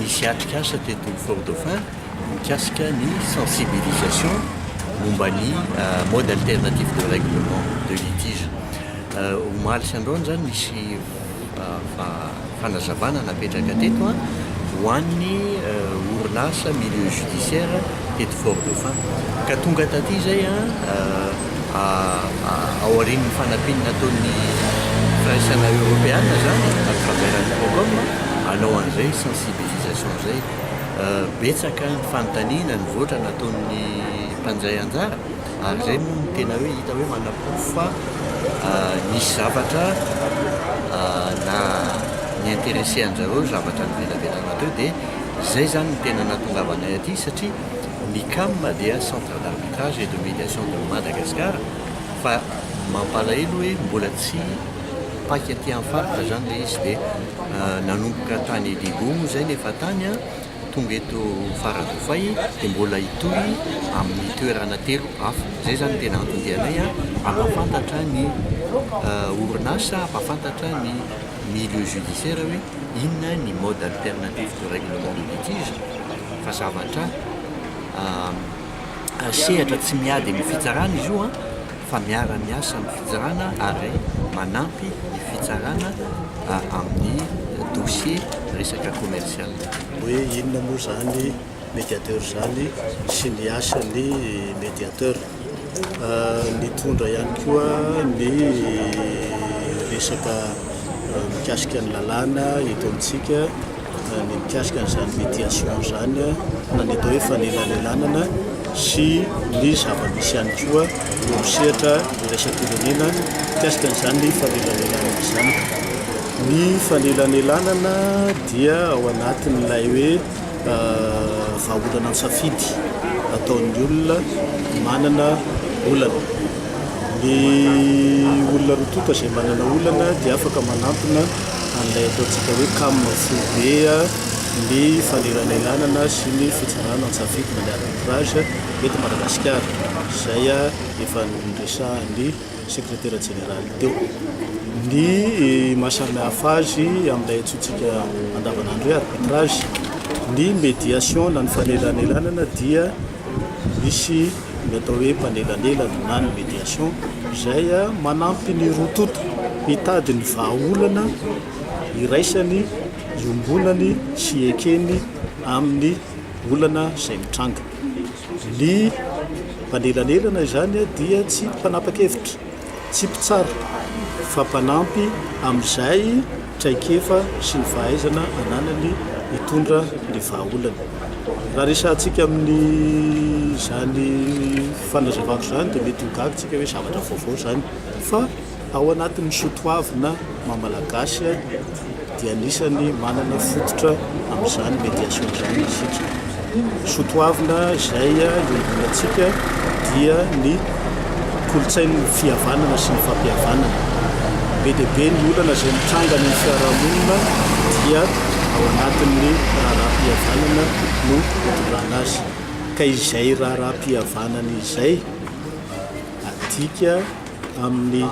misy atrika asa teto Fort Dauphin mikasika ny sensibilisation momba ny mode alternatif de règlement de litige. Omaly sy androany zany misy fanazavana napetraka teto ho an'ny orinasa milieu judiciaire teto Fort Dauphin ka tonga taty zay ao aorian'ny fanampiana nataon'ny firaisana européenne zany à travers ny programme anao an'izay sensibilisation zay betsaka ny fanontaniana ny voatra nataon'ny mpanjay anjara ary zay moa tena hoe hita hoe manapofo fa nisy zavatra na ny intéressé anjareo zavatra ny velavelana teo dia zay zany ny tena nahatongavanay aty satria ny CAM dia centre d'arbitrage et de médiation de Madagascar fa mampalahelo hoe mbola tsy paky aty amin'ny faritra zany le izy dia nanomboka tany Libomo zay nefa tany tonga eto Faradofay dia mbola hitohy amin'ny toerana telo hafa zay zany tena antondianay ampafantatra ny orinasa ampafantatra ny milieu judiciaire hoe inona ny mode alternatif de règlement de litige fa zavatra sehatra tsy miady amin'ny fitsarana izy io fa miara-miasa amin'ny fitsarana ary manampy ny fitsarana amin'ny dossier resaka commercial. Hoe inona moa zany médiateur zany sy ny asany médiateur nitondra ihany koa ny resaka mikasika ny lalàna eto amintsika ny mikasika n'izany médiation zany na ny atao hoe fanelanelanana sy ny zava-misy ihany koa misehatra resam-pirenena mikasika n'izany fanelanelanana zany. Ny fanelanelanana dia ao anatin'ilay hoe vahaolana misafidy ataon'ny olona manana olana. Ny olona rotota izay manana olana dia afaka manampina an'ilay ataontsika hoe CAM fobe ny fanelanelanana sy ny fitsarana misafidy na ny arbitrage eto Madagasikara. Zay efa niresahan'ny secrétaire général teo. Ny mahasamihafa azy amin'ilay antsointsika andavanandro hoe arbitrage, ny médiation na ny fanelanelanana dia misy ny atao hoe mpanelanelan na ny médiation zay manampy ny rotota hitady ny vahaolana iraisany iombonany sy ekeny amin'ny olana izay mitranga. Ny mpanelanelanana zany dia tsy mpanapa-kevitra, tsy mpitsara fa mpanampy amin'izay traikefa sy ny fahaizana ananany hitondra ny vahaolana. Raha resantsika amin'ny zany fanazavako zany dia mety ho gaga tsika hoe zavatra vaovao zany fa ao anatin'ny sotoavina mamalagasy dia anisany manana fototra amin'izany médiation zany isika. Sotoavina izay iombonantsika dia ny kolotsain'ny fihavanana sy ny fampihavanana. Be dia be ny olana izay mitrangana ny fiarahamonina dia ao anatin'ny raharaha-pihavanana no itondrana azy. Ka izay raharaha-pihavanana izay adika amin'ny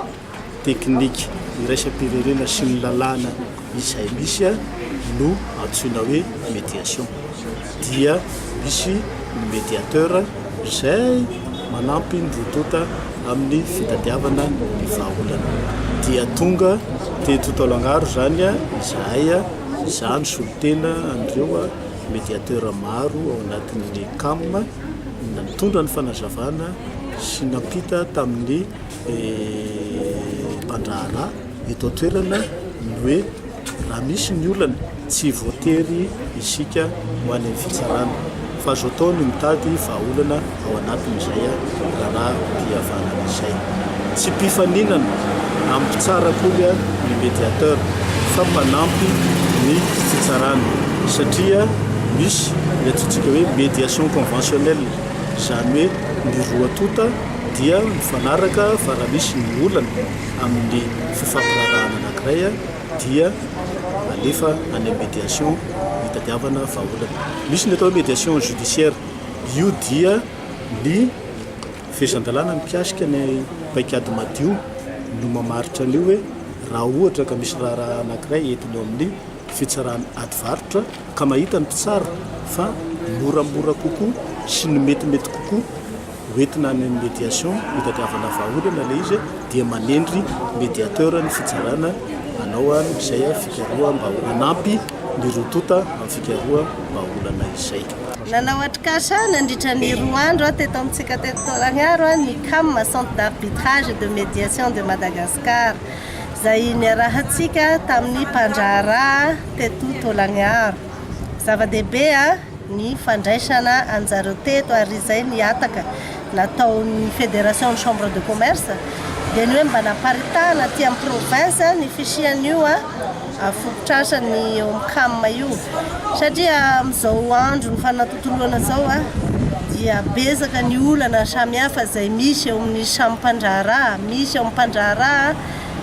teknika iraisam-pirenena sy ny lalàna izay misy no antsoina hoe médiation. Dia misy ny médiateur izay manampy ny rotota amin'ny fitadiavana ny vahaolana. Dia tonga teto Taolangaro zany izahay izany solotena andreo médiateur maro ao anatin'ny CAM na nitondra ny fanazavana sy nampita tamin'ny mpandraharaha eto an-toerana ny hoe raha misy ny olana tsy voatery isika ho any amin'ny fitsarana fa azo atao ny mitady vahaolana ao anatin'izay raharaha-pihavanana izay. Tsy mpifaninana amin'ny mpitsara koa ny médiateur fa mpanampy ny fitsarana satria misy ny antsointsika hoe médiation conventionnelle zany hoe ny roa tota dia mifanaraka fa raha misy ny olana amin'ny fifampirarahana anankiray dia alefa any médiation hitadiavana vahaolana. Misy ny atao médiation judiciaire, io dia ny fehezan-dalàna mikasika ny paikady madio no mamaritra an'io hoe raha ohatra ka misy raha anankiray entiny eo amin'ny fitsarana adivarotra ka mahita ny mpitsara fa moramora kokoa sy ny metimety kokoa hoentina ny médiation hitadiavana vahaolana le izy dia manendry médiateur ny fitsarana anao a izay fikaroa mba hanampy ny rotota amin'ny fikaroa mba olana izay. Nanao atrikasa nandritra ny 2 andro teto amintsika teto Tolagnaro ny CAM, Centre d'arbitrage et de médiation de Madagascar, izay niarahantsika tamin'ny mpandraharaha teto Tolagnaro. Zava-dehibe ny fandraisana anjareo teto ary izay niataka nataon'ny Fédération de Chambre de Commerce dia ny hoe mba naparitahana aty amin'ny province ny fisian'io fototrasany eo amin'ny CAM io satria amin'izao andro ny fanatotoloana zao dia betsaka ny olana samihafa izay misy eo amin'ny sampan-draharaha, misy eo amin'ny mpandraharaha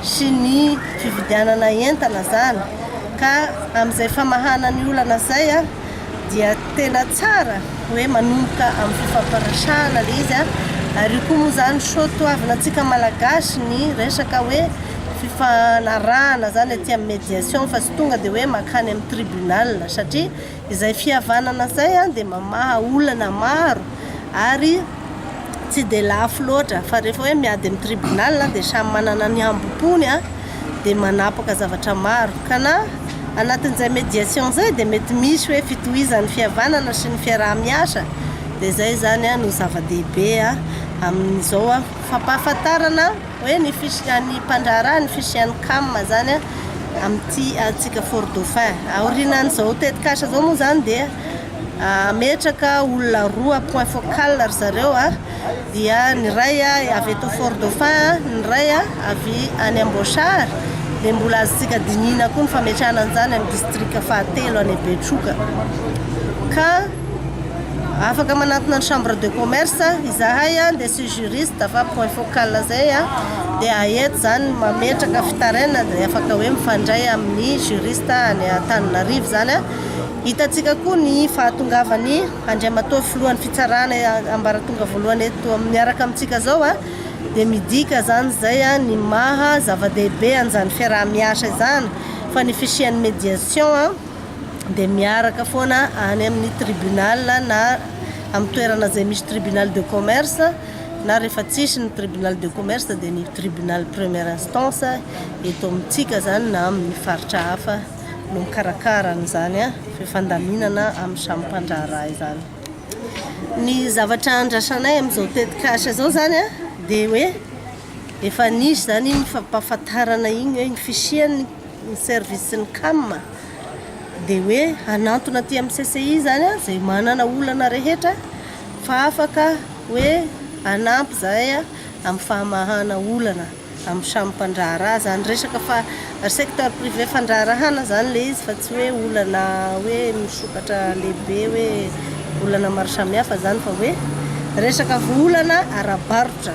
sy ny fividianana entana zany ka amin'izay famahana ny olana zay dia tena tsara hoe manomboka amin'ny fifamparasana le izy ary koa moa zany soatoavinantsika malagasy ny resaka hoe fifanarahana zany aty amin'ny médiation fa sy tonga dia hoe makany amin'ny tribunal satria izay fihavanana zay dia mamaha olana maro ary tsy dia lafo loatra fa rehefa hoe miady amin'ny tribunal dia samy manana ny ambopony dia manapaka zavatra maro ka na anatin'izay médiation zay dia mety misy hoe fitohizan'ny fihavanana sy ny fiaraha-miasa dia zay zany no zava-dehibe amin'izao fampahafantarana hoe ny fisian'ny mpandraharaha ny fisian'ny CAM zany amin'ity antsika Fort Dauphin. Aorinan'izao tetikasa zao moa zany dia ametraka olona 2 point focal ry zareo dia ny ray avy eto Fort Dauphin, ny ray avy any Amboasary dia mbola azontsika dinina koa ny fametrahana an'izany amin'ny district fahatelo any Betroka ka afaka manatona ny chambre de commerce izahay dia sy juriste fa point focal zay dia aeto zany mametraka fitaraina dia afaka hoe mifandray amin'ny juriste any Antananarivo zany hitantsika koa ny fahatongavany andriamatoa filohan'ny fitsarana ambaratonga voalohany eto miaraka amintsika zao dia midika zany zay ny maha zava-dehibe an'izany fiaraha-miasa zany fa ny fisian'ny médiation dia miaraka foana any amin'ny tribunal na amin'ny toerana zay misy tribunal de commerce na rehefa tsisy ny tribunal de commerce dia ny tribunal première instance eto amintsika zany na amin'ny faritra hafa no mikarakara an'izany fifandaminana amin'ny samy mpandraharaha izany. Ny zavatra andrasanay amin'izao tetikasa zao zany dia hoe efa nisy zany ny fampahafantarana igny hoe ny fisian'ny service ny CAM dia hoe hanantona aty amin'ny CCI zany zay manana olana rehetra fa afaka hoe hanampy zay amin'ny fahamahana olana amin'ny samy mpandraharaha zany resaka fa secteur privé fandraharahana zany le izy fa tsy hoe olana hoe misokatra lehibe hoe olana maro samihafa zany fa hoe resaka volana ara-barotra.